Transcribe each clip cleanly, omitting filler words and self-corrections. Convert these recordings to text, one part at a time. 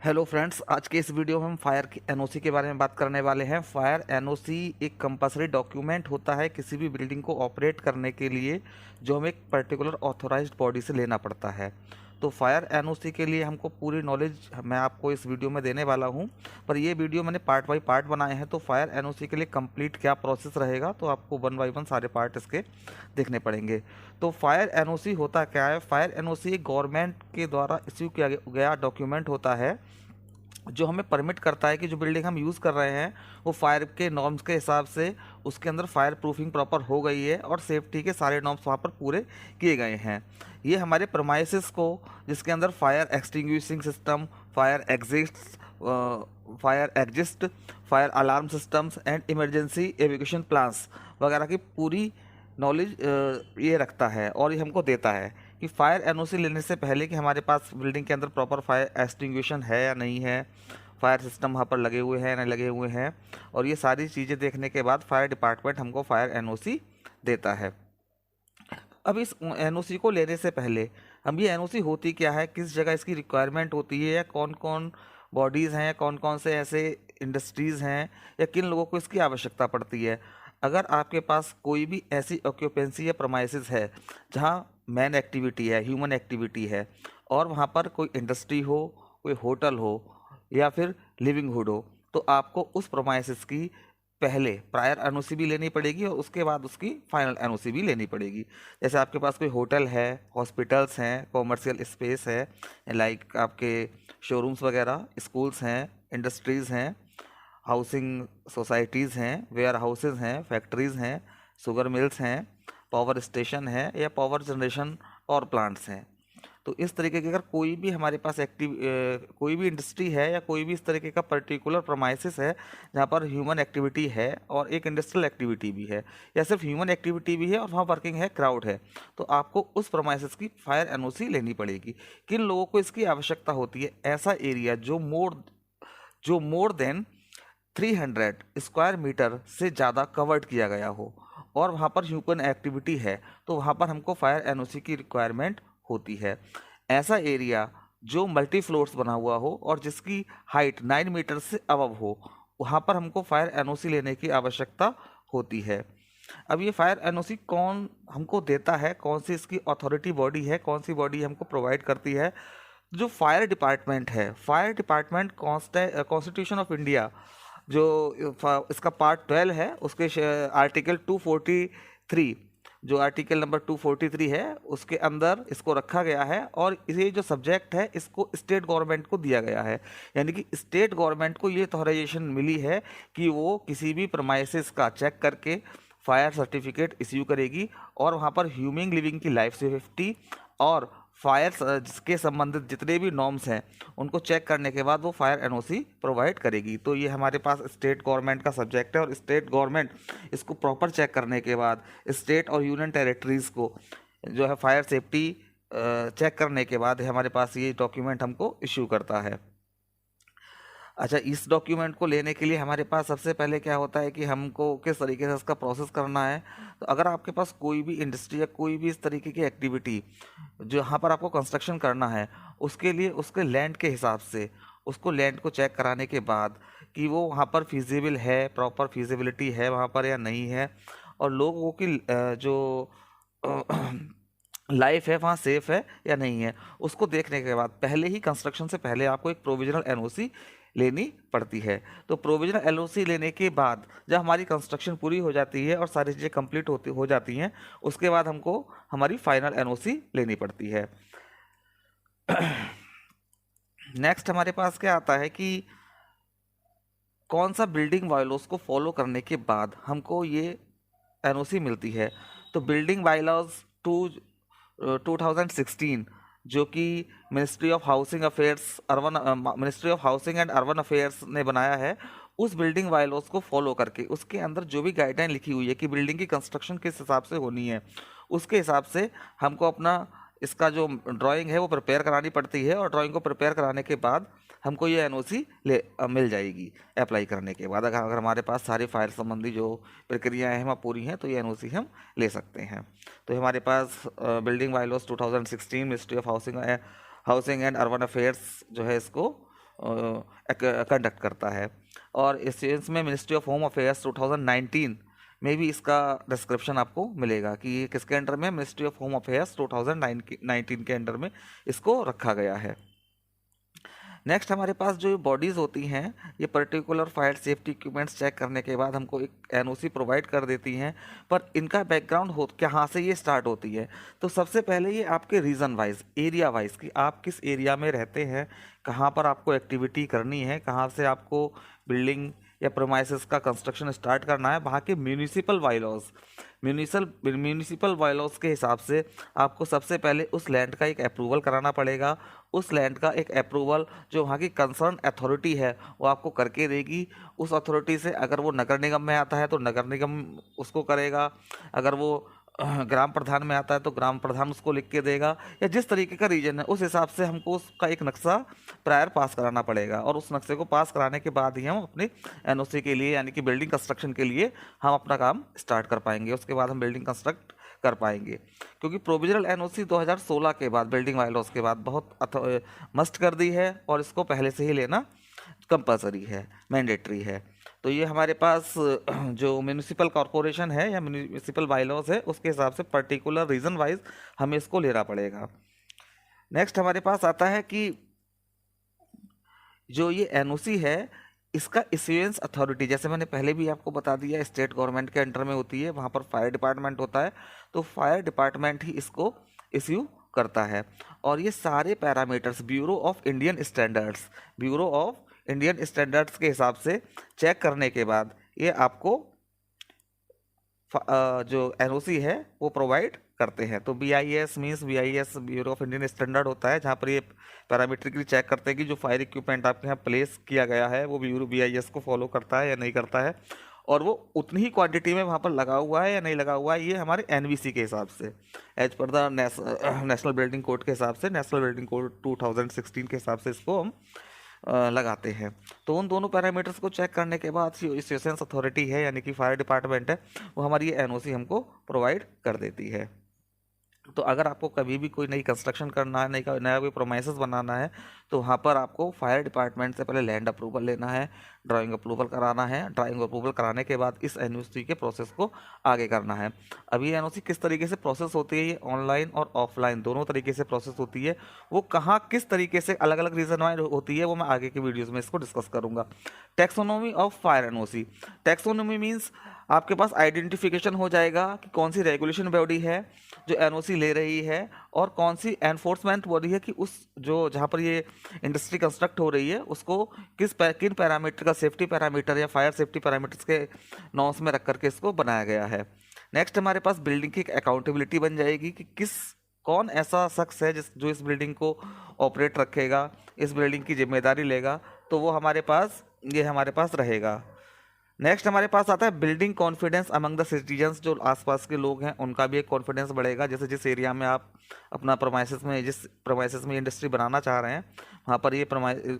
Hello friends, आज के इस वीडियो में हम फायर की एनओसी के बारे में बात करने वाले हैं। फायर एनओसी एक कंपलसरी डॉक्यूमेंट होता है किसी भी बिल्डिंग को ऑपरेट करने के लिए, जो हमें एक पर्टिकुलर ऑथोराइज्ड बॉडी से लेना पड़ता है। तो फायर एनओसी के लिए हमको पूरी नॉलेज मैं आपको इस वीडियो में देने वाला हूं, पर ये वीडियो मैंने पार्ट बाय पार्ट बनाए हैं। तो फायर एनओसी के लिए कंप्लीट क्या प्रोसेस रहेगा, तो आपको वन बाय वन सारे पार्ट इसके देखने पड़ेंगे। तो फायर एनओसी होता क्या है? फायर एनओसी एक गवर्नमेंट के द्वारा इश्यू किया गया डॉक्यूमेंट होता है, जो हमें परमिट करता है कि जो बिल्डिंग हम यूज़ कर रहे हैं वो फायर के नॉर्म्स के हिसाब से उसके अंदर फायर प्रूफिंग प्रॉपर हो गई है और सेफ्टी के सारे नॉर्म्स वहाँ पर पूरे किए गए हैं। ये हमारे प्रमाइसिस को, जिसके अंदर fire extinguishing system, fire exits, fire alarm systems and emergency evacuation plans वगैरह की पूरी नॉलेज ये रखता है और ये हमको देता है कि फायर एनओसी लेने से पहले कि हमारे पास बिल्डिंग के अंदर प्रॉपर फायर एक्सटिंग्विशन है या नहीं है, फायर सिस्टम वहाँ पर लगे हुए हैं या नहीं लगे हुए हैं, और ये सारी चीज़ें देखने के बाद फायर डिपार्टमेंट हमको फायर एनओसी देता है। अब इस एनओसी को लेने से पहले हम ये एनओसी होती क्या है, किस जगह इसकी रिक्वायरमेंट होती है, या कौन कौन बॉडीज़ हैं, या कौन कौन से ऐसे इंडस्ट्रीज़ हैं, या किन लोगों को इसकी आवश्यकता पड़ती है। अगर आपके पास कोई भी ऐसी ऑक्यूपेंसी या प्रमाइसिस है जहाँ मैन एक्टिविटी है, ह्यूमन एक्टिविटी है, और वहाँ पर कोई इंडस्ट्री हो, कोई होटल हो, या फिर लिविंगहुड हो, तो आपको उस प्रोमाइसिस की पहले प्रायर एनओसी भी लेनी पड़ेगी और उसके बाद उसकी फाइनल एनओसी भी लेनी पड़ेगी। जैसे आपके पास कोई होटल है, हॉस्पिटल्स हैं, कॉमर्शियल स्पेस है, लाइक आपके शोरूम्स वगैरह, स्कूल्स हैं, इंडस्ट्रीज़ हैं, हाउसिंग सोसाइटीज़ हैं, वेयर हाउसेज हैं, फैक्ट्रीज़ हैं, शुगर मिल्स हैं, पावर स्टेशन है, या पावर जनरेशन पावर प्लांट्स हैं। तो इस तरीके की अगर कोई भी हमारे पास कोई भी इंडस्ट्री है, या कोई भी इस तरीके का पर्टिकुलर प्रमाइसिस है जहाँ पर ह्यूमन एक्टिविटी है और एक इंडस्ट्रियल एक्टिविटी भी है, या सिर्फ ह्यूमन एक्टिविटी भी है और वहाँ वर्किंग है, क्राउड है, तो आपको उस प्रमाइसिस की फायर एनओसी लेनी पड़ेगी। किन लोगों को इसकी आवश्यकता होती है? ऐसा एरिया जो मोर देन 300 स्क्वायर मीटर से ज़्यादा कवर्ड किया गया हो और वहाँ पर ह्यूमन एक्टिविटी है, तो वहाँ पर हमको फायर एनओसी की रिक्वायरमेंट होती है। ऐसा एरिया जो मल्टी फ्लोर्स बना हुआ हो और जिसकी हाइट 9 मीटर से अबव हो, वहाँ पर हमको फायर एनओसी लेने की आवश्यकता होती है। अब ये फायर एनओसी कौन हमको देता है, कौन सी इसकी अथॉरिटी बॉडी है, कौन सी बॉडी हमको प्रोवाइड करती है? जो फायर डिपार्टमेंट है, fire department constitution of India जो इसका पार्ट 12 है, उसके आर्टिकल 243, जो आर्टिकल नंबर 243 है, उसके अंदर इसको रखा गया है और ये जो सब्जेक्ट है इसको स्टेट गवर्नमेंट को दिया गया है। यानी कि स्टेट गवर्नमेंट को ये ऑथराइजेशन मिली है कि वो किसी भी प्रमाइसिस का चेक करके फायर सर्टिफिकेट इश्यू करेगी और वहाँ पर ह्यूमन लिविंग की लाइफ सेफ्टी और फायर के संबंधित जितने भी नॉर्म्स हैं उनको चेक करने के बाद वो फायर एनओसी प्रोवाइड करेगी। तो ये हमारे पास स्टेट गवर्नमेंट का सब्जेक्ट है और स्टेट गवर्नमेंट इसको प्रॉपर चेक करने के बाद स्टेट और यूनियन टेरिटरीज़ को जो है फायर सेफ्टी चेक करने के बाद हमारे पास ये डॉक्यूमेंट हमको इश्यू करता है। अच्छा, इस डॉक्यूमेंट को लेने के लिए हमारे पास सबसे पहले क्या होता है कि हमको किस तरीके से इसका प्रोसेस करना है। तो अगर आपके पास कोई भी इंडस्ट्री या कोई भी इस तरीके की एक्टिविटी जहाँ पर आपको कंस्ट्रक्शन करना है, उसके लिए उसके लैंड के हिसाब से उसको लैंड को चेक कराने के बाद कि वो वहाँ पर फिजिबल है, प्रॉपर फिजिबिलिटी है वहाँ पर या नहीं है, और लोगों की जो लाइफ है वहाँ सेफ है या नहीं है, उसको देखने के बाद पहले ही कंस्ट्रक्शन से पहले आपको एक प्रोविजनल एनओसी लेनी पड़ती है। तो प्रोविजनल एनओसी लेने के बाद जब हमारी कंस्ट्रक्शन पूरी हो जाती है और सारी चीज़ें कंप्लीट हो जाती हैं, उसके बाद हमको हमारी फाइनल एनओसी लेनी पड़ती है। नेक्स्ट हमारे पास क्या आता है कि कौन सा बिल्डिंग बायलॉज को फॉलो करने के बाद हमको ये एनओसी मिलती है। तो बिल्डिंग बायलॉज 2016, जो कि ministry of housing and urban affairs ने बनाया है, उस बिल्डिंग बायलॉज को फॉलो करके उसके अंदर जो भी गाइडलाइन लिखी हुई है कि बिल्डिंग की कंस्ट्रक्शन किस हिसाब से होनी है, उसके हिसाब से हमको अपना इसका जो ड्राइंग है वो प्रिपेयर करानी पड़ती है, और ड्राइंग को प्रिपेयर कराने के बाद हमको ये एनओसी मिल जाएगी अप्लाई करने के बाद। अगर हमारे पास सारी फायर संबंधी जो प्रक्रियाएं हैं वहाँ पूरी हैं तो ये एनओसी हम ले सकते हैं। तो हमारे पास building bylaws 2016 ministry of housing and urban affairs जो है इसको कंडक्ट करता है। और इसमें मिनिस्ट्री ऑफ होम अफेयर्स 2019 में भी इसका डिस्क्रिप्शन आपको मिलेगा कि ये किसके अंडर में, मिनिस्ट्री ऑफ होम अफेयर्स 2019 के अंडर में इसको रखा गया है। नेक्स्ट हमारे पास जो बॉडीज़ होती हैं, ये particular fire safety equipments check करने के बाद हमको एक एनओसी प्रोवाइड कर देती हैं, पर इनका बैकग्राउंड हो कहाँ से ये स्टार्ट होती है। तो सबसे पहले ये आपके रीजन वाइज, एरिया वाइज, कि आप किस एरिया में रहते हैं, कहाँ पर आपको एक्टिविटी करनी है, कहाँ से आपको बिल्डिंग या प्रोमाइसेस का कंस्ट्रक्शन स्टार्ट करना है, वहाँ के म्यूनिसिपल बायलॉज के हिसाब से आपको सबसे पहले उस लैंड का एक अप्रूवल कराना पड़ेगा। उस लैंड का एक अप्रूवल जो वहाँ की कंसर्न अथॉरिटी है वो आपको करके देगी। उस अथॉरिटी से अगर वो नगर निगम में आता है तो नगर निगम उसको करेगा, अगर वो ग्राम प्रधान में आता है तो ग्राम प्रधान उसको लिख के देगा, या जिस तरीके का रीजन है उस हिसाब से हमको उसका एक नक्शा प्रायर पास कराना पड़ेगा। और उस नक्शे को पास कराने के बाद ही हम अपने एनओसी के लिए, यानी कि बिल्डिंग कंस्ट्रक्शन के लिए, हम अपना काम स्टार्ट कर पाएंगे। उसके बाद हम बिल्डिंग कंस्ट्रक्ट कर पाएंगे। क्योंकि प्रोविजनल एनओसी 2016 के बाद, बिल्डिंग बायलॉज के बाद बहुत मस्ट कर दी है, और इसको पहले से ही लेना कंपलसरी है, मैंडेटरी है। तो ये हमारे पास जो म्यूनिसिपल कॉरपोरेशन है या म्यूनिसिपल बायलॉज है, उसके हिसाब से पर्टिकुलर रीजन वाइज हमें इसको लेना पड़ेगा। नेक्स्ट हमारे पास आता है कि जो ये एनओसी है, इसका इश्यूएंस अथॉरिटी, जैसे मैंने पहले भी आपको बता दिया, स्टेट गवर्नमेंट के अंडर में होती है, वहाँ पर फायर डिपार्टमेंट होता है, तो फायर डिपार्टमेंट ही इसको इश्यू करता है। और ये सारे parameters bureau of Indian standards के हिसाब से चेक करने के बाद ये आपको जो एनओसी है वो प्रोवाइड करते हैं। तो BIS means BIS bureau of Indian standard होता है, जहाँ पर ये पैरामीट्रिकली चेक करते हैं कि जो फायर इक्विपमेंट आपके यहाँ प्लेस किया गया है वो ब्यूरो BIS को फॉलो करता है या नहीं करता है, और वो उतनी ही क्वांटिटी में वहाँ पर लगा हुआ है या नहीं लगा हुआ है। ये हमारे NBC के हिसाब से, as per the national building code के हिसाब से, नेशनल बिल्डिंग कोड 2016 के हिसाब से इसको हम लगाते हैं। तो उन दोनों पैरामीटर्स को चेक करने के बाद जो इश्यूएंस अथॉरिटी है, यानी कि फायर डिपार्टमेंट है, वो हमारी ये एनओसी हमको प्रोवाइड कर देती है। तो अगर आपको कभी भी कोई नई कंस्ट्रक्शन करना है, नया कोई प्रोमाइसेस बनाना है, तो वहाँ पर आपको फायर डिपार्टमेंट से पहले लैंड अप्रूवल लेना है, ड्राइंग अप्रूवल कराना है। ड्राइंग अप्रूवल कराने के बाद इस एनओसी के प्रोसेस को आगे करना है। अभी एनओसी किस तरीके से प्रोसेस होती है, ये ऑनलाइन और ऑफलाइन दोनों तरीके से प्रोसेस होती है। वो कहाँ किस तरीके से अलग अलग रीजन वाइज होती है वो मैं आगे की वीडियोज़ में इसको डिस्कस करूँगा। Taxonomy of fire NOC. Taxonomy means आपके पास आइडेंटिफिकेशन हो जाएगा कि कौन सी रेगुलेशन बॉडी है जो एनओसी ले रही है, और कौन सी एनफोर्समेंट बॉडी है कि उस जो जहाँ पर ये इंडस्ट्री कंस्ट्रक्ट हो रही है उसको किन पैरामीटर का, सेफ्टी पैरामीटर या फायर सेफ्टी पैरामीटर्स के नॉर्म्स में रख करके इसको बनाया गया है। नेक्स्ट हमारे पास बिल्डिंग की एक अकाउंटेबिलिटी बन जाएगी कि कौन ऐसा शख्स है जो इस बिल्डिंग को ऑपरेट रखेगा, इस बिल्डिंग की जिम्मेदारी लेगा, तो वो हमारे पास रहेगा। नेक्स्ट हमारे पास आता है building confidence among the citizens. जो आसपास के लोग हैं उनका भी एक कॉन्फिडेंस बढ़ेगा। जैसे जिस एरिया में आप अपना जिस प्रोमाइसेस में इंडस्ट्री बनाना चाह रहे हैं, वहाँ पर ये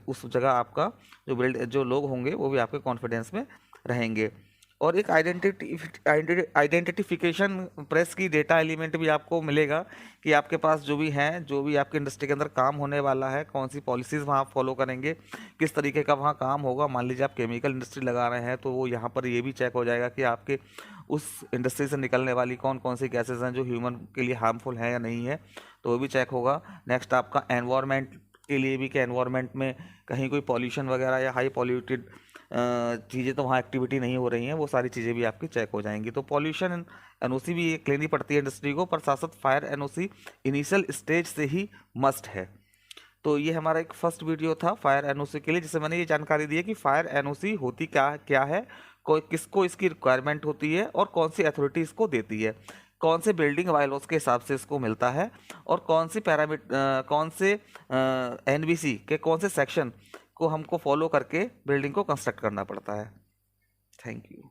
उस जगह आपका जो लोग होंगे वो भी आपके कॉन्फिडेंस में रहेंगे। और एक आइडेंटिफिकेशन प्रेस की डेटा एलिमेंट भी आपको मिलेगा कि आपके पास जो भी आपके इंडस्ट्री के अंदर काम होने वाला है, कौन सी पॉलिसीज़ वहाँ आप फॉलो करेंगे, किस तरीके का वहाँ काम होगा। मान लीजिए आप केमिकल इंडस्ट्री लगा रहे हैं, तो वो यहाँ पर ये भी चेक हो जाएगा कि आपके उस इंडस्ट्री से निकलने वाली कौन कौन सी गैसेज हैं जो ह्यूमन के लिए हार्मफुल हैं या नहीं है, तो वो भी चेक होगा। नेक्स्ट आपका एनवायरनमेंट के लिए भी, कि एनवायरनमेंट में कहीं कोई पॉल्यूशन वगैरह या हाई पॉल्यूटेड चीज़ें तो वहाँ एक्टिविटी नहीं हो रही हैं, वो सारी चीज़ें भी आपकी चेक हो जाएंगी। तो पॉल्यूशन एनओसी भी एक लेनी पड़ती है इंडस्ट्री को, पर साथ साथ फायर एनओसी इनिशियल स्टेज से ही मस्ट है। तो ये हमारा एक फर्स्ट वीडियो था फायर एनओसी के लिए, जिससे मैंने ये जानकारी दी है कि फायर एनओसी होती क्या है, किसको इसकी रिक्वायरमेंट होती है, और कौन सी अथॉरिटी इसको देती है, कौन से बिल्डिंग बायलॉज के हिसाब से इसको मिलता है, और कौन से NBC के कौन से सेक्शन को हमको फॉलो करके बिल्डिंग को कंस्ट्रक्ट करना पड़ता है। Thank you.